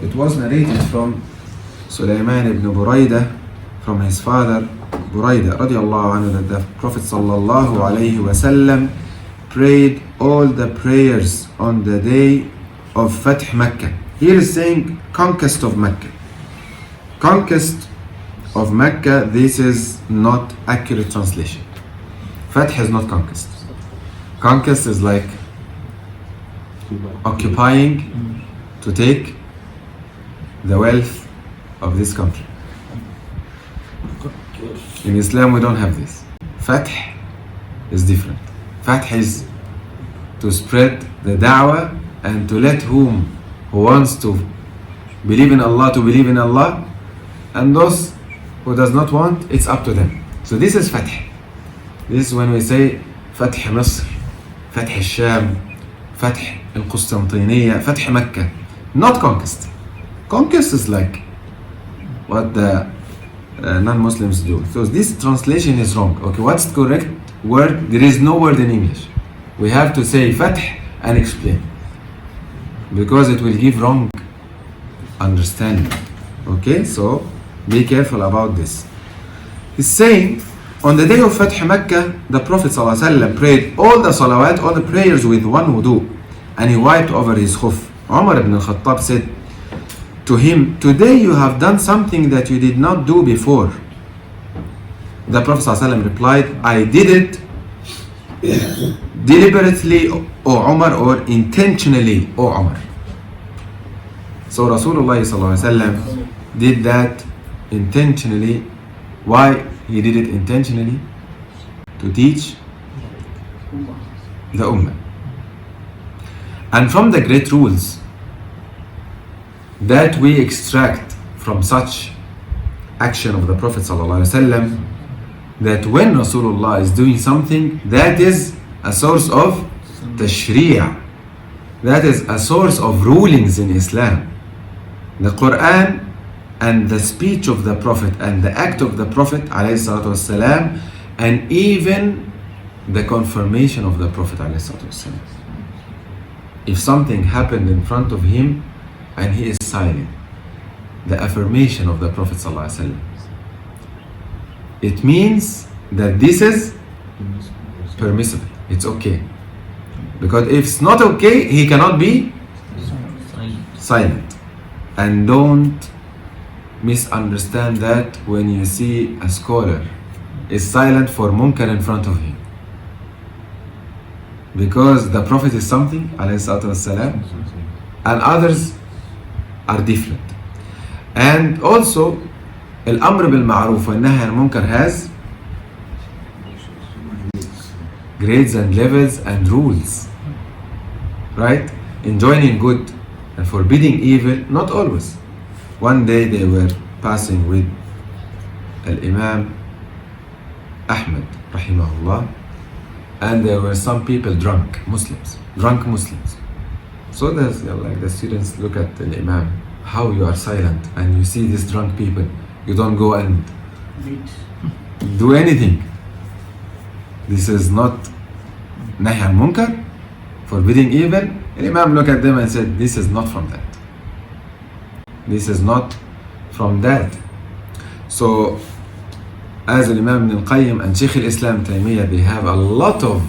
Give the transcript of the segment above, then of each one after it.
It was narrated from Sulaiman ibn Buraidah, from his father Buraidah radiallahu anhu, that the Prophet sallallahu alayhi wasallam prayed all the prayers on the day of Fath Mecca. Here is saying conquest of Mecca. Conquest of Mecca, this is not accurate translation. Fath is not conquest. Conquest is like occupying, to take the wealth of this country. In Islam we don't have this. Fath is different. Fath is to spread the da'wah and to let who wants to believe in Allah to believe in Allah, and those who does not want, it's up to them. So this is Fath. This is when we say Fath Misr, Fath al-Sham, Fath al-Qustantiniya, Fath Mecca. Not conquest. Conquest is like what the non-Muslims do. So this translation is wrong. Okay, what's the correct word? There is no word in English. We have to say Fath and explain, because it will give wrong understanding. Okay, so be careful about this. He's saying on the day of Fath Mecca, the Prophet ﷺ prayed all the salawat, all the prayers with one wudu, and he wiped over his khuf. Umar ibn al-Khattab said to him, "Today you have done something that you did not do before." The Prophet ﷺ replied, "I did it deliberately, O Umar, or intentionally, O Umar." So Rasulullah ﷺ did that intentionally. Why he did it intentionally? To teach the Ummah. And from the great rules that we extract from such action of the Prophet ﷺ, that when Rasulullah is doing something, that is a source of tashri', that is a source of rulings in Islam. The Quran and the speech of the Prophet and the act of the Prophet ﷺ, and even the confirmation of the Prophet ﷺ. If something happened in front of him and he is silent, the affirmation of the Prophet ﷺ, it means that this is permissible. It's okay. Because if it's not okay, he cannot be silent. And don't misunderstand that when you see a scholar is silent for munkar in front of him. Because the Prophet is something, والسلام, and others are different. And also, al-amr bil-ma'ruf wa nahy al-munkar has grades and levels and rules. Right? Enjoining good and forbidding evil, not always. One day they were passing with Al-Imam Ahmed, rahimahullah, and there were some people drunk Muslims. So there's like the students look at the Imam, how you are silent and you see these drunk people, you don't go and do anything. This is not nahy al-munkar, forbidding evil. And Imam looked at them and said, this is not from that. This is not from that. So, as Imam Ibn al-Qayyim and Sheikh al-Islam Taymiyyah, they have a lot of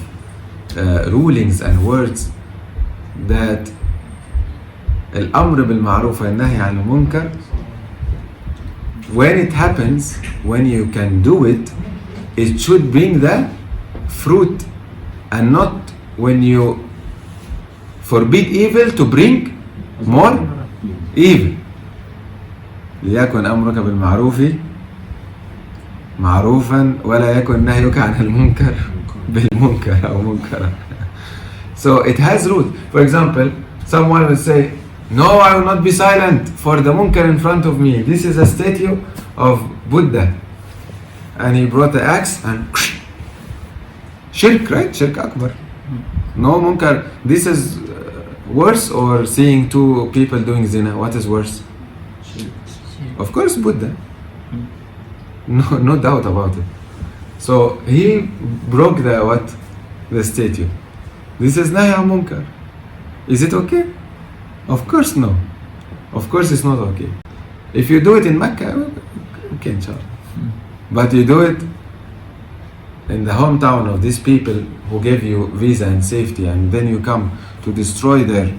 rulings and words that al-amr bil-ma'ruf wa nahy al-munkar, when it happens, when you can do it, it should bring the fruit, and not when you forbid evil to bring more evil. ليكن أمرك بالمعروف معروفا ولا يكن نهيك عن المنكر بالمنكر أو منكرا. So it has rules. For example, someone will say, "No, I will not be silent for the munkar in front of me. This is a statue of Buddha." And he brought the axe and shirk, right? Shirk akbar. No munkar. This is worse, or seeing two people doing zina? What is worse? Of course, Buddha. No doubt about it. So he broke the statue. This is nahy al munkar. Is it okay? Of course no. Of course it's not okay. If you do it in Mecca, okay, inshallah. But you do it in the hometown of these people who gave you visa and safety, and then you come to destroy their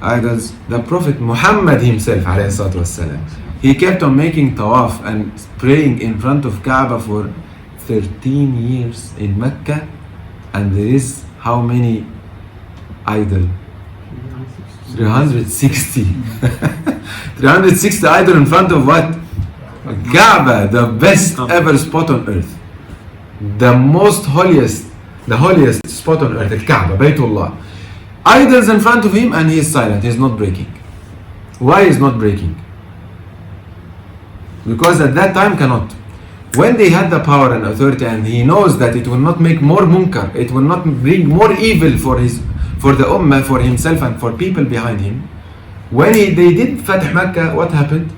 idols. The Prophet Muhammad himself, والسلام, he kept on making tawaf and praying in front of Kaaba for 13 years in Mecca, and there is how many idols? 360. 360 idols in front of what? Kaaba, the best ever spot on earth. The holiest spot on earth, Kaaba, Baytullah. Idols in front of him, and he is silent, he is not breaking. Why is not breaking? Because at that time cannot. When they had the power and authority, and he knows that it will not make more munkar, it will not bring more evil for the ummah, for himself and for people behind him. When they did Fatih Makkah, what happened?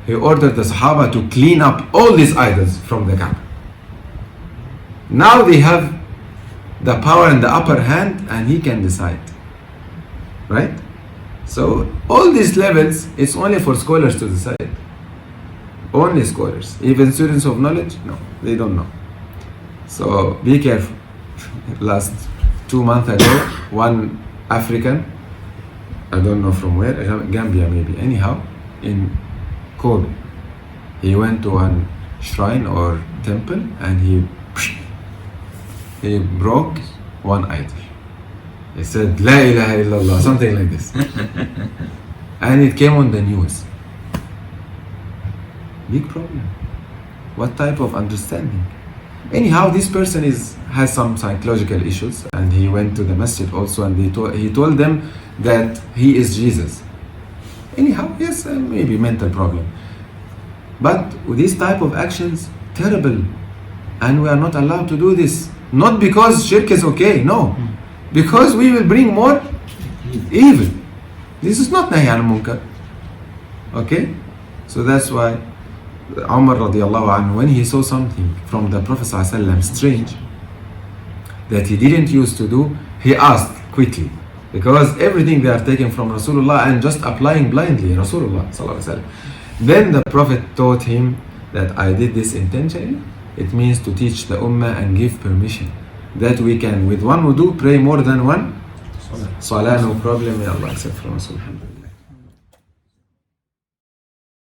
He ordered the Sahaba to clean up all these idols from the Kaaba. Now they have the power and the upper hand, and he can decide. Right? So all these levels, it's only for scholars to decide. Only scholars. Even students of knowledge, no, they don't know. So be careful. Last 2 months ago, one African, I don't know from where, Gambia maybe, anyhow, in Kobe, he went to one shrine or temple, and he broke one idol. He said, La ilaha illallah, something like this. And it came on the news. Big problem. What type of understanding? Anyhow, this person has some psychological issues, and he went to the masjid also, and he told them that he is Jesus. Anyhow, yes, maybe mental problem. But with these type of actions, terrible. And we are not allowed to do this. Not because shirk is okay, no. Because we will bring more evil. This is not nahi al munkar. Okay? So that's why Umar radiallahu anhu, when he saw something from the Prophet ﷺ strange that he didn't used to do, he asked quickly. Because everything they are taking from Rasulullah and just applying blindly Rasulullah ﷺ. Then the Prophet taught him that I did this intentionally. It means to teach the ummah and give permission that we can with one wudu pray more than one salah, no problem. May Allah accept from us.